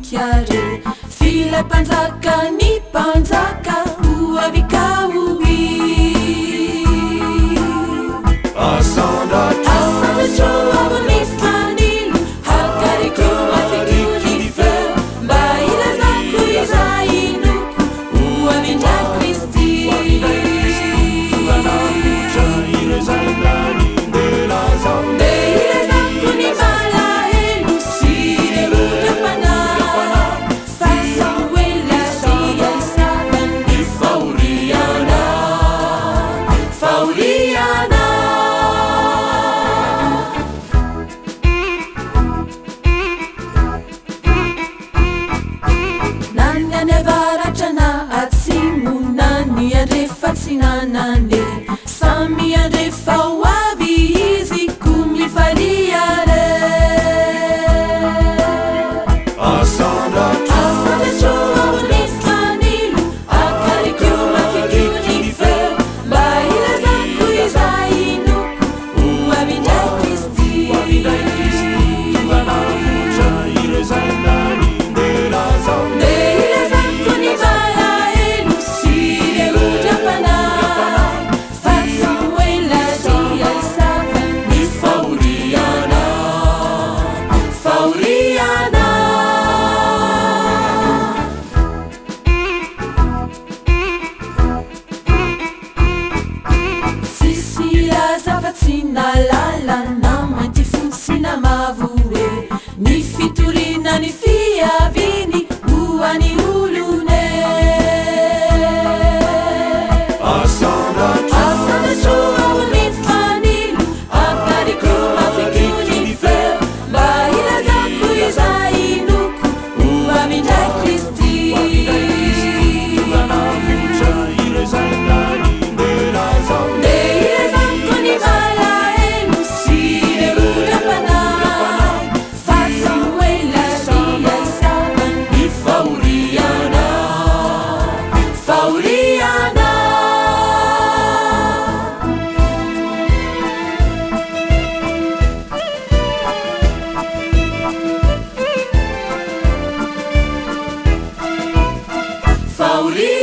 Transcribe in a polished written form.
fikiare filapanjaka ny panjaka oavikaomi asandatro avony fanilo hakariko mafikony feo mba ilazako izainoko oamindra Kristi Sinanande sami andrefa hoavy izy komifaliare asandatro avony fanilo akariko mafikony feo mba ilazako izainoko oamindra Kristi Sinalalana mainty fosina mavoe ny fitorina ny fiaviny hoany olone asandatro avony fanilo akariko mafikony feo mba ilazako izainoko oamindra Kristi Fauri